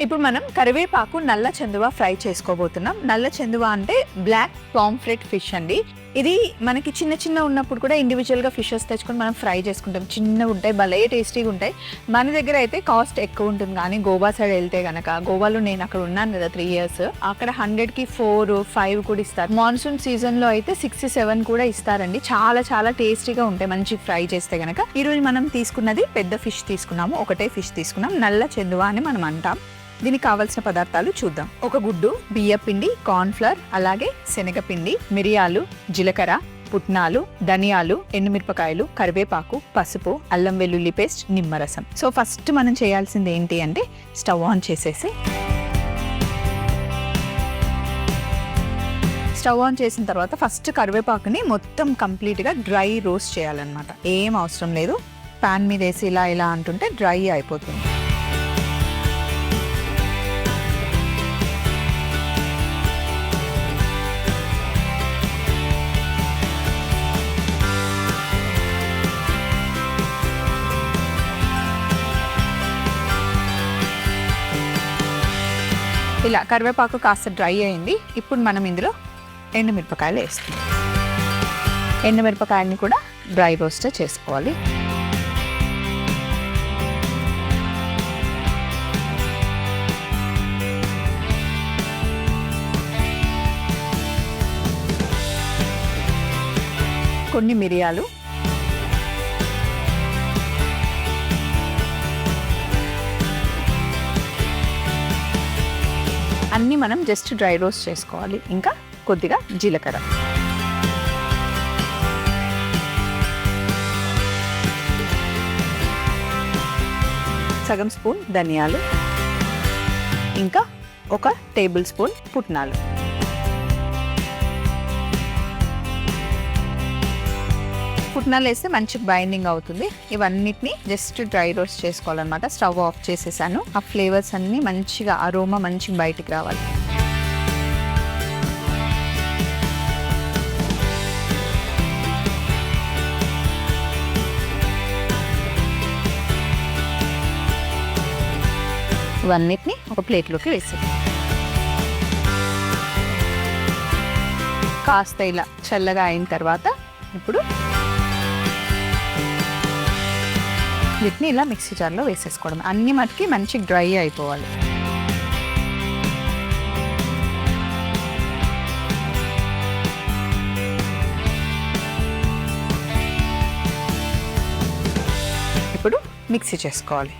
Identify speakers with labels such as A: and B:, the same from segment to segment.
A: ఇప్పుడు మనం కరివేపాకు నల్ల చందువ ఫ్రై చేసుకోబోతున్నాం. నల్ల చందువ అంటే బ్లాక్ పాంఫ్రెట్ ఫిష్ అండి. ఇది మనకి చిన్న చిన్న ఉన్నప్పుడు కూడా ఇండివిజువల్గా ఫిషెస్ తెచ్చుకొని మనం ఫ్రై చేసుకుంటాం. చిన్నగా ఉంటాయి, భలే టేస్టీగా ఉంటాయి. మన దగ్గర అయితే కాస్ట్ ఎక్కువ ఉంటుంది, కానీ గోవా సైడ్ వెళ్తే కనుక, గోవాలో నేను అక్కడ ఉన్నాను కదా 3 years, అక్కడ 100కి 4, 5 కూడా ఇస్తారు. మాన్సూన్ సీజన్లో అయితే 6, 7 కూడా ఇస్తారండి. చాలా చాలా టేస్టీగా ఉంటాయి మంచి ఫ్రై చేస్తే కనుక. ఈరోజు మనం తీసుకున్నది పెద్ద ఫిష్ తీసుకున్నాము, ఒకటే ఫిష్ తీసుకున్నాం. నల్ల చందువ అని మనం అంటాం. దీనికి కావాల్సిన పదార్థాలు చూద్దాం. ఒక గుడ్డు, బియ్యపిండి, కార్న్ఫ్లవర్, అలాగే శనగపిండి, మిరియాలు, జీలకర్ర, పుట్నాలు, ధనియాలు, ఎండుమిరపకాయలు, కరివేపాకు, పసుపు, అల్లం వెల్లుల్లి పేస్ట్, నిమ్మరసం. సో ఫస్ట్ మనం చేయాల్సింది ఏంటి అంటే స్టవ్ ఆన్ చేసేసి, స్టవ్ ఆన్ చేసిన తర్వాత ఫస్ట్ కరివేపాకుని మొత్తం కంప్లీట్గా డ్రై రోస్ట్ చేయాలన్నమాట. ఏం అవసరం లేదు, ప్యాన్ మీద వేసి ఇలా ఇలా అంటుంటే డ్రై అయిపోతుంది. ఇలా కరివేపాకు కాస్త డ్రై అయింది. ఇప్పుడు మనం ఇందులో ఎండుమిరపకాయలు వేస్తాం. ఎండుమిరపకాయలని కూడా డ్రై రోస్ట్ చేసుకోవాలి. కొన్ని మిరియాలు, అన్నీ మనం జస్ట్ డ్రై రోస్ట్ చేసుకోవాలి. ఇంకా కొద్దిగా జీలకర్ర, సగం స్పూన్ ధనియాలు, ఇంకా 1 టేబుల్ స్పూన్ పుట్నాలు. పుట్నాలు వేస్తే మంచి బైండింగ్ అవుతుంది. ఇవన్నిటిని జస్ట్ డ్రై రోస్ట్ చేసుకోవాలన్నమాట. స్టవ్ ఆఫ్ చేసేసాను. ఆ ఫ్లేవర్స్ అన్నీ మంచిగా, అరోమా మంచిగా బయటికి రావాలి. ఇవన్నిటిని ఒక ప్లేట్లోకి వేసి కాస్త ఇలా చల్లగా అయిన తర్వాత ఇప్పుడు వీటిని ఇలా మిక్సీ జార్లో వేసేసుకోవడం. అన్ని మటుకి మంచి డ్రై అయిపోవాలి. ఇప్పుడు మిక్సీ చేసుకోవాలి.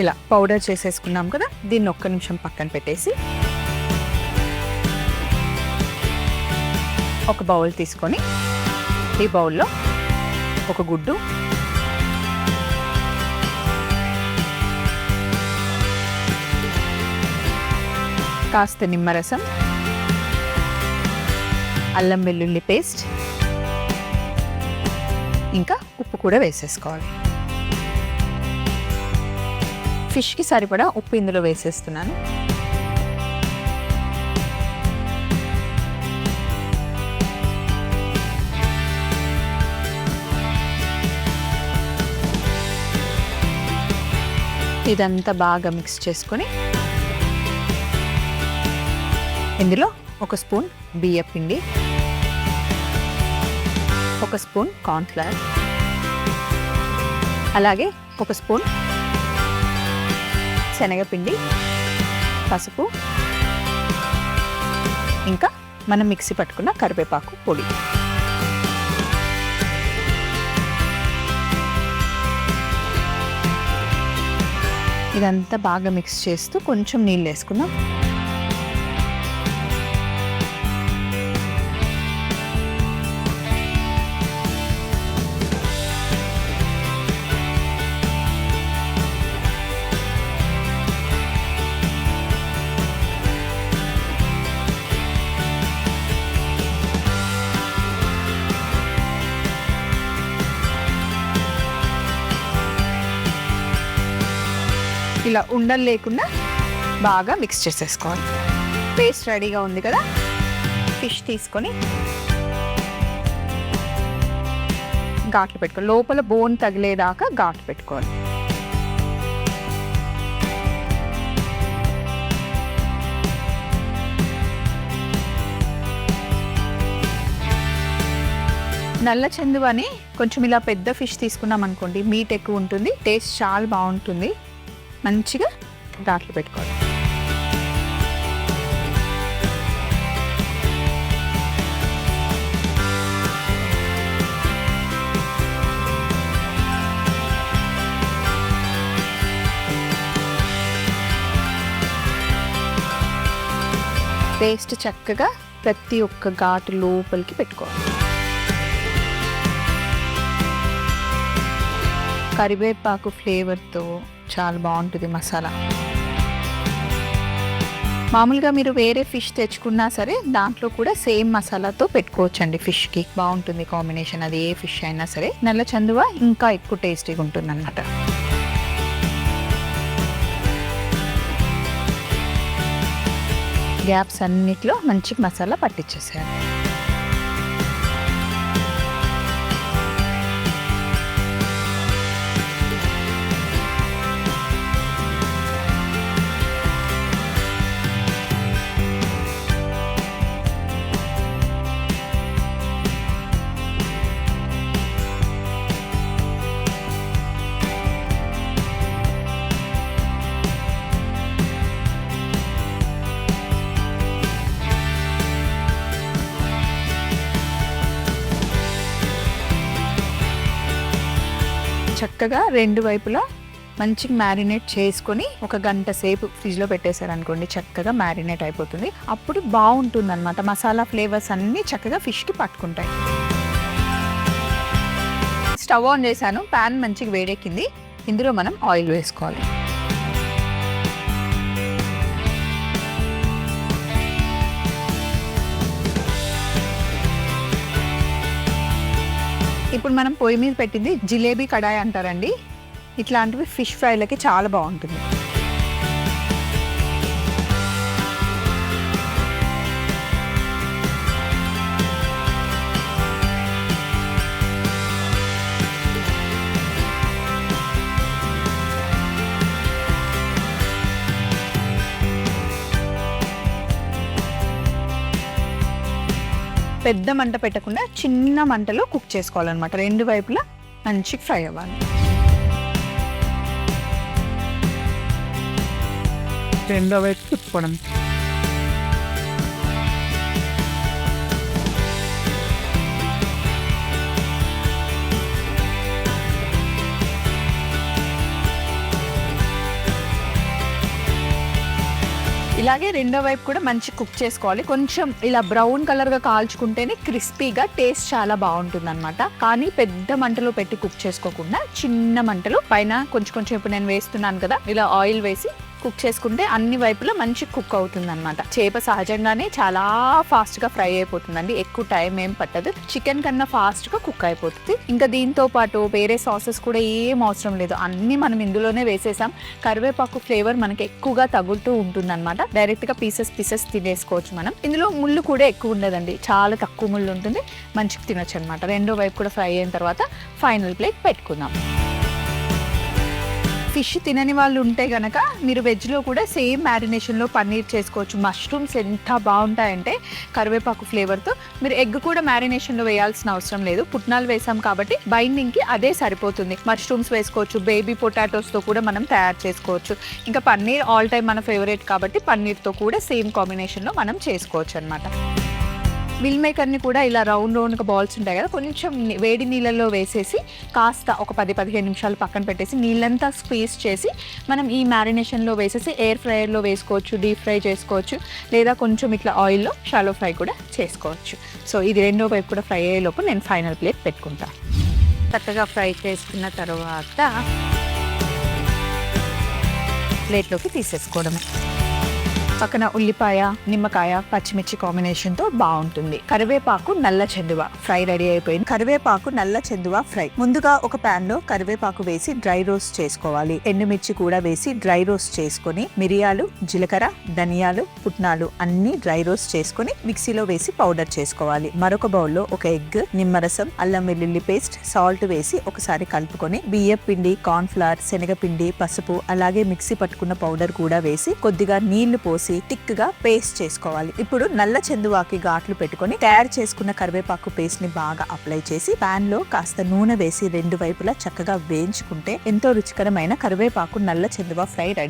A: ఇలా పౌడర్ చేసేసుకున్నాం కదా, దీన్ని 1 నిమిషం పక్కన పెట్టేసి ఒక బౌల్ తీసుకొని, ఈ బౌల్లో ఒక గుడ్డు, కాస్త నిమ్మరసం, అల్లం వెల్లుల్లి పేస్ట్, ఇంకా ఉప్పు కూడా వేసేసుకోవాలి. ఫిష్కి సరిపడా ఉప్పు ఇందులో వేసేస్తున్నాను. ఇదంతా బాగా మిక్స్ చేసుకొని ఇందులో 1 స్పూన్ బియ్యపిండి, 1 స్పూన్ కార్న్ఫ్లవర్, అలాగే 1 స్పూన్ శనగపిండి, పసుపు, ఇంకా మనం మిక్సీ పట్టుకున్న కరివేపాకు పొడి. ఇదంతా బాగా మిక్స్ చేస్తూ కొంచెం నీళ్ళు వేసుకుందాం. ఇలా ఉండలు లేకుండా బాగా మిక్స్ చేసేసుకోవాలి. పేస్ట్ రెడీగా ఉంది కదా, ఫిష్ తీసుకొని ఘాట్లు పెట్టుకోవాలి. లోపల బోన్ తగిలేదాకా ఘాట్లు పెట్టుకోవాలి. నల్ల చందువని కొంచెం ఇలా పెద్ద ఫిష్ తీసుకున్నాం అనుకోండి, మీట్ ఎక్కువ ఉంటుంది, టేస్ట్ చాలా బాగుంటుంది. మంచిగా ఘాట్లు పెట్టుకోవాలి. పేస్ట్ చక్కగా ప్రతి ఒక్క ఘాటు లోపలికి పెట్టుకోవాలి. కరివేపాకు ఫ్లేవర్తో చాలా బాగుంటుంది మసాలా. మామూలుగా మీరు వేరే ఫిష్ తెచ్చుకున్నా సరే దాంట్లో కూడా సేమ్ మసాలాతో పెట్టుకోవచ్చండి. ఫిష్కి బాగుంటుంది కాంబినేషన్, అది ఏ ఫిష్ అయినా సరే. నల్ల చందువ ఇంకా ఎక్కువ టేస్టీగా ఉంటుంది అన్నమాట. గ్యాప్స్ అన్నిట్లో మంచి మసాలా పట్టించేసేయాలి. చక్కగా రెండు వైపులా మంచిగా మ్యారినేట్ చేసుకొని ఒక గంట సేపు ఫ్రిడ్జ్లో పెట్టేశారనుకోండి, చక్కగా మ్యారినేట్ అయిపోతుంది. అప్పుడు బాగుంటుంది అనమాట. మసాలా ఫ్లేవర్స్ అన్నీ చక్కగా ఫిష్కి పట్టుకుంటాయి. స్టవ్ ఆన్ చేశాను, ప్యాన్ మంచిగా వేడెక్కింది. ఇందులో మనం ఆయిల్ వేసుకోవాలి. ఇప్పుడు మనం పొయ్యి మీద పెట్టింది జిలేబీ కడాయి అంటారండి. ఇట్లాంటివి ఫిష్ ఫ్రైలకి చాలా బాగుంటుంది. పెద్ద మంట పెట్టకుండా చిన్న మంటలో కుక్ చేసుకోవాలన్నమాట. రెండు వైపులా మంచిగా ఫ్రై అవ్వాలి.
B: రెండో వైపు తిప్పుకోవడం.
A: ఇలాగే రెండో వైపు కూడా మంచి కుక్ చేసుకోవాలి. కొంచెం ఇలా బ్రౌన్ కలర్గా కాల్చుకుంటేనే క్రిస్పీగా టేస్ట్ చాలా బాగుంటుంది అనమాట. కానీ పెద్ద మంటలో పెట్టి కుక్ చేసుకోకుండా చిన్న మంటలో పైన కొంచెం కొంచెం, ఇప్పుడు నేను వేస్తున్నాను కదా, ఇలా ఆయిల్ వేసి కుక్ చేసుకుంటే అన్ని వైపులా మంచి కుక్ అవుతుంది అనమాట. చేప సహజంగానే చాలా ఫాస్ట్గా ఫ్రై అయిపోతుందండి, ఎక్కువ టైం ఏం పట్టదు. చికెన్ కన్నా ఫాస్ట్గా కుక్ అయిపోతుంది. ఇంకా దీంతో పాటు వేరే సాసెస్ కూడా ఏం అవసరం లేదు, అన్నీ మనం ఇందులోనే వేసేసాం. కరివేపాకు ఫ్లేవర్ మనకి ఎక్కువగా తగులుతూ ఉంటుంది అనమాట. డైరెక్ట్గా పీసెస్ తినేసుకోవచ్చు మనం. ఇందులో ముళ్ళు కూడా ఎక్కువ ఉండదండి, చాలా తక్కువ ముళ్ళు ఉంటుంది, మంచిగా తినొచ్చు అనమాట. రెండో వైపు కూడా ఫ్రై అయిన తర్వాత ఫైనల్ ప్లేట్ పెట్టుకుందాం. ఫిష్ తినని వాళ్ళు ఉంటే కనుక మీరు వెజ్లో కూడా సేమ్ మ్యారినేషన్లో పన్నీర్ చేసుకోవచ్చు. మష్రూమ్స్ ఎంత బాగుంటాయంటే కరివేపాకు ఫ్లేవర్తో. మీరు ఎగ్ కూడా మ్యారినేషన్లో వేయాల్సిన అవసరం లేదు, పుట్నాలు వేసాం కాబట్టి బైండింగ్కి అదే సరిపోతుంది. మష్రూమ్స్ వేసుకోవచ్చు, బేబీ పొటాటోస్తో కూడా మనం తయారు చేసుకోవచ్చు. ఇంకా పన్నీర్ ఆల్ టైమ్ మన ఫేవరెట్ కాబట్టి పన్నీర్తో కూడా సేమ్ కాంబినేషన్లో మనం చేసుకోవచ్చు అనమాట. మిల్ మేకర్ని కూడా ఇలా రౌండ్గా బాల్స్ ఉంటాయి కదా, కొంచెం వేడి నీళ్ళల్లో వేసేసి కాస్త ఒక 10-15 నిమిషాలు పక్కన పెట్టేసి నీళ్ళంతా స్క్వీజ్ చేసి మనం ఈ మ్యారినేషన్లో వేసేసి ఎయిర్ ఫ్రైయర్లో వేసుకోవచ్చు, డీప్ ఫ్రై చేసుకోవచ్చు, లేదా కొంచెం ఇట్లా ఆయిల్లో షాలో ఫ్రై కూడా చేసుకోవచ్చు. సో ఇది రెండో వైపు కూడా ఫ్రై అయ్యేలోపు నేను ఫైనల్ ప్లేట్ పెట్టుకుంటాను. చక్కగా ఫ్రై చేసుకున్న తర్వాత ప్లేట్లోకి తీసేసుకోవడమే. పక్కన ఉల్లిపాయ, నిమ్మకాయ, పచ్చిమిర్చి కాంబినేషన్తో బాగుంటుంది. కరివేపాకు నల్ల చెందువ ఫ్రై రెడీ అయిపోయింది. కరివేపాకు నల్ల చెందువ ఫ్రై. ముందుగా ఒక ప్యాన్ లో కరివేపాకు వేసి డ్రై రోస్ట్ చేసుకోవాలి. ఎండుమిర్చి కూడా వేసి డ్రై రోస్ట్ చేసుకొని మిరియాలు, జీలకర్ర, ధనియాలు, పుట్నాలు అన్ని డ్రై రోస్ట్ చేసుకొని మిక్సీలో వేసి పౌడర్ చేసుకోవాలి. మరొక బౌల్లో ఒక ఎగ్, నిమ్మరసం, అల్లం వెల్లుల్లి పేస్ట్, సాల్ట్ వేసి ఒకసారి కలుపుకొని బియ్యం పిండి, కార్న్ ఫ్లవర్, శనగపిండి, పసుపు అలాగే మిక్సీ పట్టుకున్న పౌడర్ కూడా వేసి కొద్దిగా నీళ్లు పోసి వేసి థిక్ గా పేస్ట్ చేసుకోవాలి. ఇప్పుడు నల్ల చందువాకి ఘాట్లు పెట్టుకొని తయారు చేసుకున్న కరివేపాకు పేస్ట్ ని బాగా అప్లై చేసి పాన్ లో కాస్త నూనె వేసి రెండు వైపులా చక్కగా వేయించుకుంటే ఎంతో రుచికరమైన కరివేపాకు నల్ల చందువా ఫ్రై రెడీ.